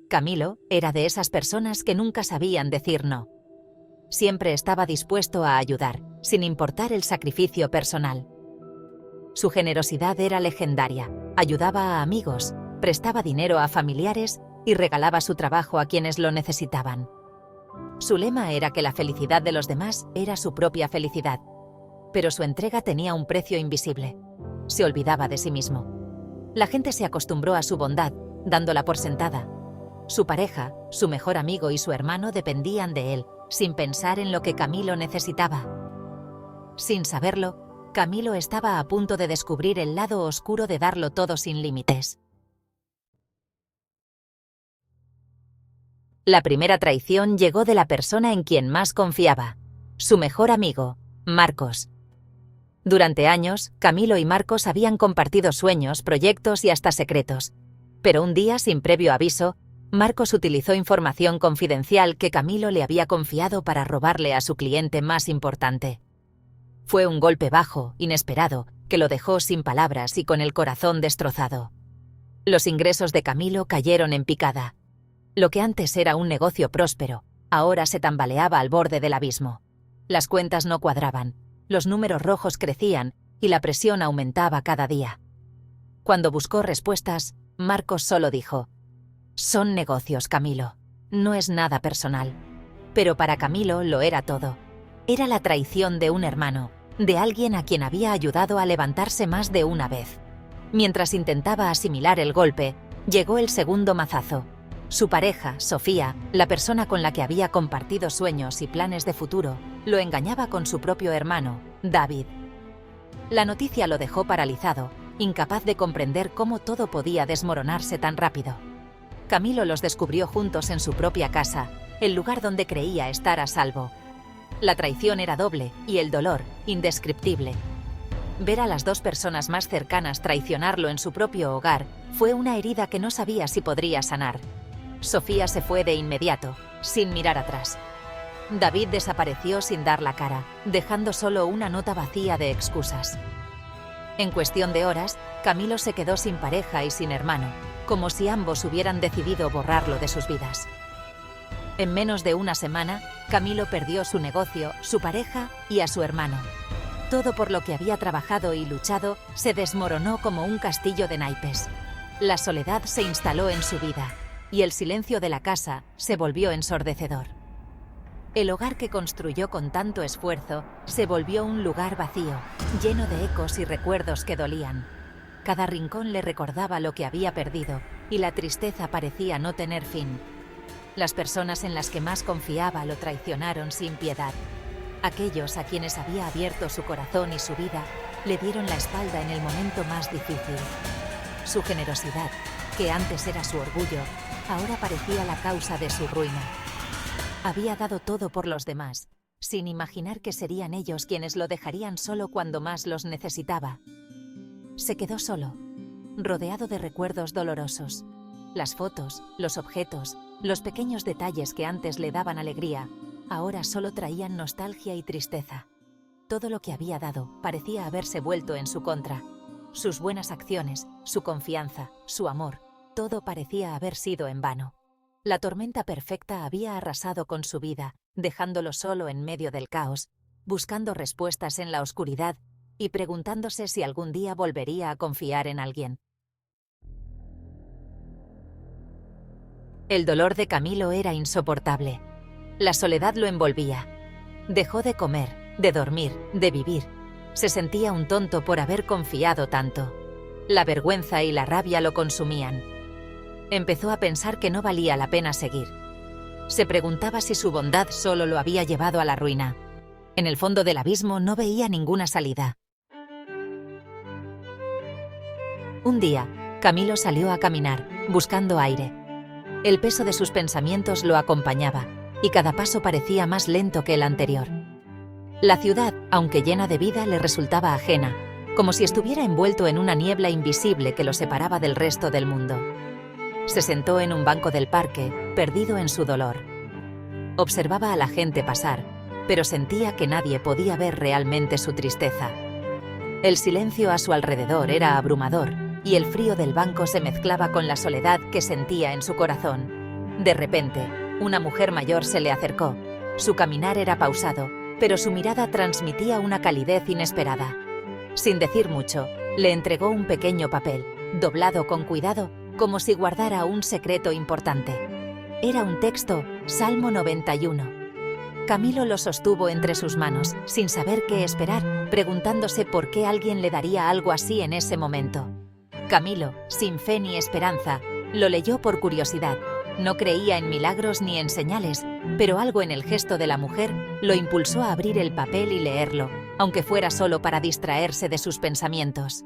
Camilo era de esas personas que nunca sabían decir no. Siempre estaba dispuesto a ayudar, sin importar el sacrificio personal. Su generosidad era legendaria. Ayudaba a amigos, prestaba dinero a familiares y regalaba su trabajo a quienes lo necesitaban. Su lema era que la felicidad de los demás era su propia felicidad, pero su entrega tenía un precio invisible. Se olvidaba de sí mismo. La gente se acostumbró a su bondad, dándola por sentada. Su pareja, su mejor amigo y su hermano dependían de él, sin pensar en lo que Camilo necesitaba. Sin saberlo, Camilo estaba a punto de descubrir el lado oscuro de darlo todo sin límites. La primera traición llegó de la persona en quien más confiaba, su mejor amigo, Marcos. Durante años, Camilo y Marcos habían compartido sueños, proyectos y hasta secretos. Pero un día, sin previo aviso, Marcos utilizó información confidencial que Camilo le había confiado para robarle a su cliente más importante. Fue un golpe bajo, inesperado, que lo dejó sin palabras y con el corazón destrozado. Los ingresos de Camilo cayeron en picada. Lo que antes era un negocio próspero, ahora se tambaleaba al borde del abismo. Las cuentas no cuadraban, los números rojos crecían y la presión aumentaba cada día. Cuando buscó respuestas, Marcos solo dijo: «Son negocios, Camilo. No es nada personal». Pero para Camilo lo era todo. Era la traición de un hermano, de alguien a quien había ayudado a levantarse más de una vez. Mientras intentaba asimilar el golpe, llegó el segundo mazazo. Su pareja, Sofía, la persona con la que había compartido sueños y planes de futuro, lo engañaba con su propio hermano, David. La noticia lo dejó paralizado, incapaz de comprender cómo todo podía desmoronarse tan rápido. Camilo los descubrió juntos en su propia casa, el lugar donde creía estar a salvo. La traición era doble y el dolor, indescriptible. Ver a las dos personas más cercanas traicionarlo en su propio hogar fue una herida que no sabía si podría sanar. Sofía se fue de inmediato, sin mirar atrás. David desapareció sin dar la cara, dejando solo una nota vacía de excusas. En cuestión de horas, Camilo se quedó sin pareja y sin hermano, como si ambos hubieran decidido borrarlo de sus vidas. En menos de una semana, Camilo perdió su negocio, su pareja y a su hermano. Todo por lo que había trabajado y luchado se desmoronó como un castillo de naipes. La soledad se instaló en su vida, y el silencio de la casa se volvió ensordecedor. El hogar que construyó con tanto esfuerzo se volvió un lugar vacío, lleno de ecos y recuerdos que dolían. Cada rincón le recordaba lo que había perdido, y la tristeza parecía no tener fin. Las personas en las que más confiaba lo traicionaron sin piedad. Aquellos a quienes había abierto su corazón y su vida le dieron la espalda en el momento más difícil. Su generosidad, que antes era su orgullo, ahora parecía la causa de su ruina. Había dado todo por los demás, sin imaginar que serían ellos quienes lo dejarían solo cuando más los necesitaba. Se quedó solo, rodeado de recuerdos dolorosos. Las fotos, los objetos, los pequeños detalles que antes le daban alegría, ahora solo traían nostalgia y tristeza. Todo lo que había dado parecía haberse vuelto en su contra. Sus buenas acciones, su confianza, su amor, todo parecía haber sido en vano. La tormenta perfecta había arrasado con su vida, dejándolo solo en medio del caos, buscando respuestas en la oscuridad y preguntándose si algún día volvería a confiar en alguien. El dolor de Camilo era insoportable. La soledad lo envolvía. Dejó de comer, de dormir, de vivir. Se sentía un tonto por haber confiado tanto. La vergüenza y la rabia lo consumían. Empezó a pensar que no valía la pena seguir. Se preguntaba si su bondad solo lo había llevado a la ruina. En el fondo del abismo no veía ninguna salida. Un día, Camilo salió a caminar, buscando aire. El peso de sus pensamientos lo acompañaba, y cada paso parecía más lento que el anterior. La ciudad, aunque llena de vida, le resultaba ajena, como si estuviera envuelto en una niebla invisible que lo separaba del resto del mundo. Se sentó en un banco del parque, perdido en su dolor. Observaba a la gente pasar, pero sentía que nadie podía ver realmente su tristeza. El silencio a su alrededor era abrumador, y el frío del banco se mezclaba con la soledad que sentía en su corazón. De repente, una mujer mayor se le acercó. Su caminar era pausado, pero su mirada transmitía una calidez inesperada. Sin decir mucho, le entregó un pequeño papel, doblado con cuidado, como si guardara un secreto importante. Era un texto, Salmo 91. Camilo lo sostuvo entre sus manos, sin saber qué esperar, preguntándose por qué alguien le daría algo así en ese momento. Camilo, sin fe ni esperanza, lo leyó por curiosidad. No creía en milagros ni en señales, pero algo en el gesto de la mujer lo impulsó a abrir el papel y leerlo, aunque fuera solo para distraerse de sus pensamientos.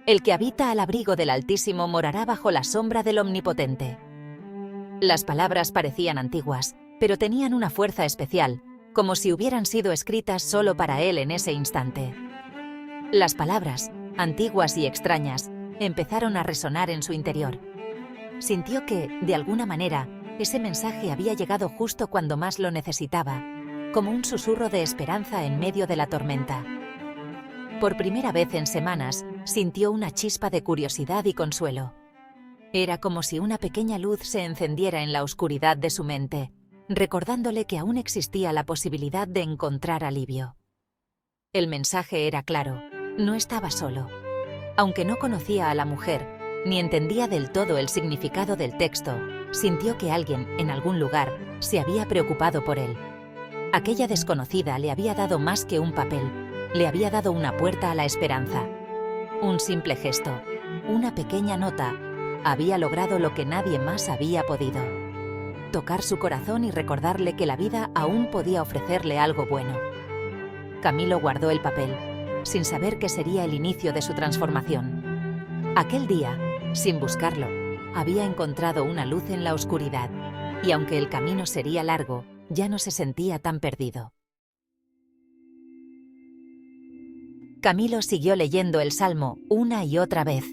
El que habita al abrigo del Altísimo morará bajo la sombra del Omnipotente. Las palabras parecían antiguas, pero tenían una fuerza especial, como si hubieran sido escritas solo para él en ese instante. Las palabras, antiguas y extrañas, empezaron a resonar en su interior. Sintió que, de alguna manera, ese mensaje había llegado justo cuando más lo necesitaba, como un susurro de esperanza en medio de la tormenta. Por primera vez en semanas, sintió una chispa de curiosidad y consuelo. Era como si una pequeña luz se encendiera en la oscuridad de su mente, recordándole que aún existía la posibilidad de encontrar alivio. El mensaje era claro, no estaba solo. Aunque no conocía a la mujer, ni entendía del todo el significado del texto, sintió que alguien, en algún lugar, se había preocupado por él. Aquella desconocida le había dado más que un papel, le había dado una puerta a la esperanza. Un simple gesto, una pequeña nota, había logrado lo que nadie más había podido. Tocar su corazón y recordarle que la vida aún podía ofrecerle algo bueno. Camilo guardó el papel, sin saber que sería el inicio de su transformación. Aquel día, sin buscarlo, había encontrado una luz en la oscuridad, y aunque el camino sería largo, ya no se sentía tan perdido. Camilo siguió leyendo el Salmo una y otra vez.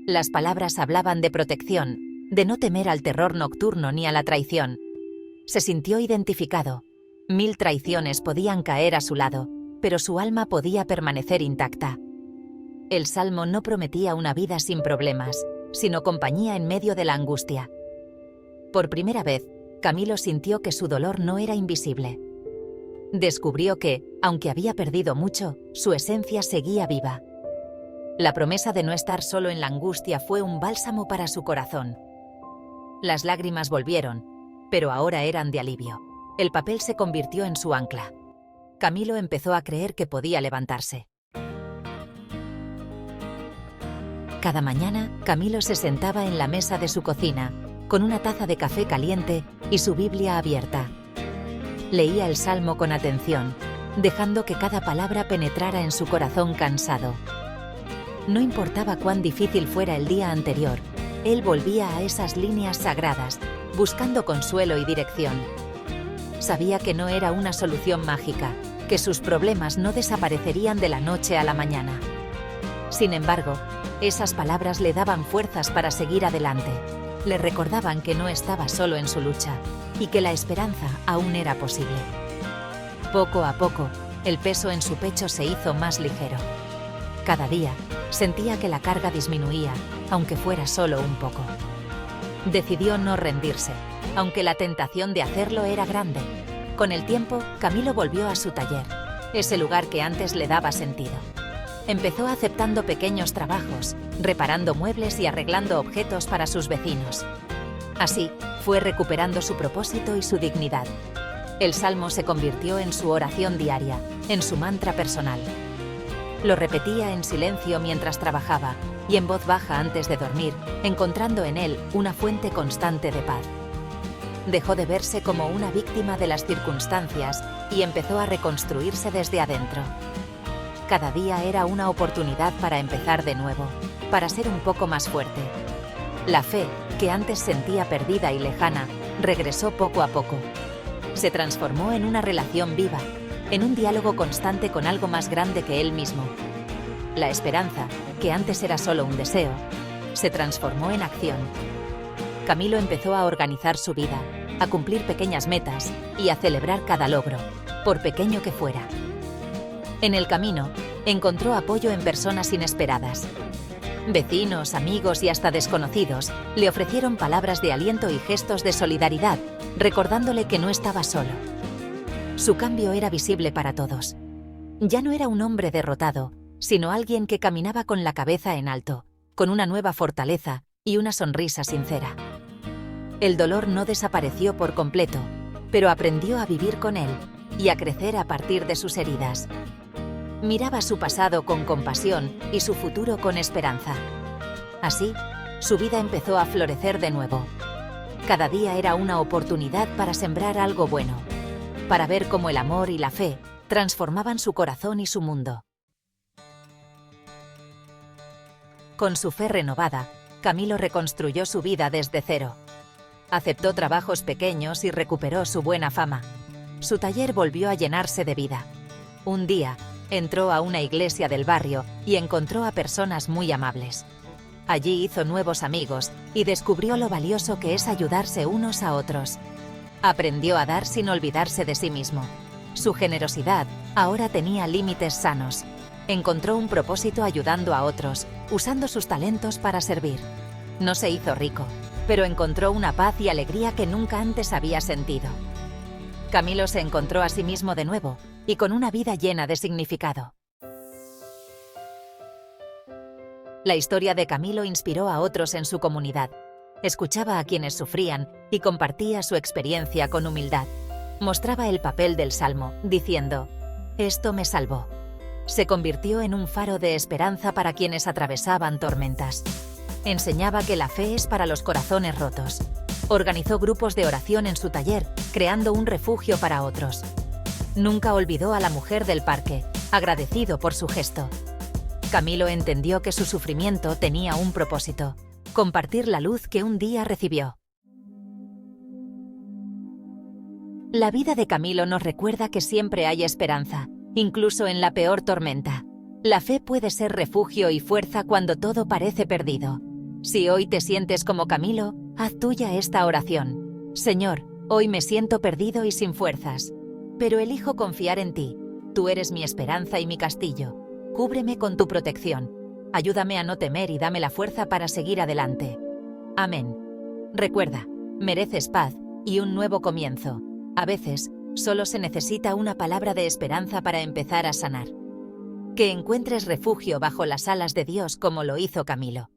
Las palabras hablaban de protección, de no temer al terror nocturno ni a la traición. Se sintió identificado. 1000 traiciones podían caer a su lado, pero su alma podía permanecer intacta. El Salmo no prometía una vida sin problemas, sino compañía en medio de la angustia. Por primera vez, Camilo sintió que su dolor no era invisible. Descubrió que, aunque había perdido mucho, su esencia seguía viva. La promesa de no estar solo en la angustia fue un bálsamo para su corazón. Las lágrimas volvieron, pero ahora eran de alivio. El papel se convirtió en su ancla. Camilo empezó a creer que podía levantarse. Cada mañana, Camilo se sentaba en la mesa de su cocina, con una taza de café caliente y su Biblia abierta. Leía el Salmo con atención, dejando que cada palabra penetrara en su corazón cansado. No importaba cuán difícil fuera el día anterior, él volvía a esas líneas sagradas, buscando consuelo y dirección. Sabía que no era una solución mágica, que sus problemas no desaparecerían de la noche a la mañana. Sin embargo, esas palabras le daban fuerzas para seguir adelante. Le recordaban que no estaba solo en su lucha y que la esperanza aún era posible. Poco a poco, el peso en su pecho se hizo más ligero. Cada día, sentía que la carga disminuía, aunque fuera solo un poco. Decidió no rendirse, aunque la tentación de hacerlo era grande. Con el tiempo, Camilo volvió a su taller, ese lugar que antes le daba sentido. Empezó aceptando pequeños trabajos, reparando muebles y arreglando objetos para sus vecinos. Así, fue recuperando su propósito y su dignidad. El Salmo se convirtió en su oración diaria, en su mantra personal. Lo repetía en silencio mientras trabajaba y en voz baja antes de dormir, encontrando en él una fuente constante de paz. Dejó de verse como una víctima de las circunstancias y empezó a reconstruirse desde adentro. Cada día era una oportunidad para empezar de nuevo, para ser un poco más fuerte. La fe, que antes sentía perdida y lejana, regresó poco a poco. Se transformó en una relación viva, en un diálogo constante con algo más grande que él mismo. La esperanza, que antes era solo un deseo, se transformó en acción. Camilo empezó a organizar su vida, a cumplir pequeñas metas y a celebrar cada logro, por pequeño que fuera. En el camino, encontró apoyo en personas inesperadas. Vecinos, amigos y hasta desconocidos le ofrecieron palabras de aliento y gestos de solidaridad, recordándole que no estaba solo. Su cambio era visible para todos. Ya no era un hombre derrotado, sino alguien que caminaba con la cabeza en alto, con una nueva fortaleza y una sonrisa sincera. El dolor no desapareció por completo, pero aprendió a vivir con él y a crecer a partir de sus heridas. Miraba su pasado con compasión y su futuro con esperanza. Así, su vida empezó a florecer de nuevo. Cada día era una oportunidad para sembrar algo bueno, para ver cómo el amor y la fe transformaban su corazón y su mundo. Con su fe renovada, Camilo reconstruyó su vida desde cero. Aceptó trabajos pequeños y recuperó su buena fama. Su taller volvió a llenarse de vida. Un día, entró a una iglesia del barrio y encontró a personas muy amables. Allí hizo nuevos amigos y descubrió lo valioso que es ayudarse unos a otros. Aprendió a dar sin olvidarse de sí mismo. Su generosidad ahora tenía límites sanos. Encontró un propósito ayudando a otros, usando sus talentos para servir. No se hizo rico, pero encontró una paz y alegría que nunca antes había sentido. Camilo se encontró a sí mismo de nuevo y con una vida llena de significado. La historia de Camilo inspiró a otros en su comunidad. Escuchaba a quienes sufrían y compartía su experiencia con humildad. Mostraba el papel del Salmo, diciendo: «Esto me salvó». Se convirtió en un faro de esperanza para quienes atravesaban tormentas. Enseñaba que la fe es para los corazones rotos. Organizó grupos de oración en su taller, creando un refugio para otros. Nunca olvidó a la mujer del parque, agradecido por su gesto. Camilo entendió que su sufrimiento tenía un propósito: compartir la luz que un día recibió. La vida de Camilo nos recuerda que siempre hay esperanza, incluso en la peor tormenta. La fe puede ser refugio y fuerza cuando todo parece perdido. Si hoy te sientes como Camilo, haz tuya esta oración: Señor, hoy me siento perdido y sin fuerzas, pero elijo confiar en ti. Tú eres mi esperanza y mi castillo. Cúbreme con tu protección. Ayúdame a no temer y dame la fuerza para seguir adelante. Amén. Recuerda, mereces paz y un nuevo comienzo. A veces, solo se necesita una palabra de esperanza para empezar a sanar. Que encuentres refugio bajo las alas de Dios como lo hizo Camilo.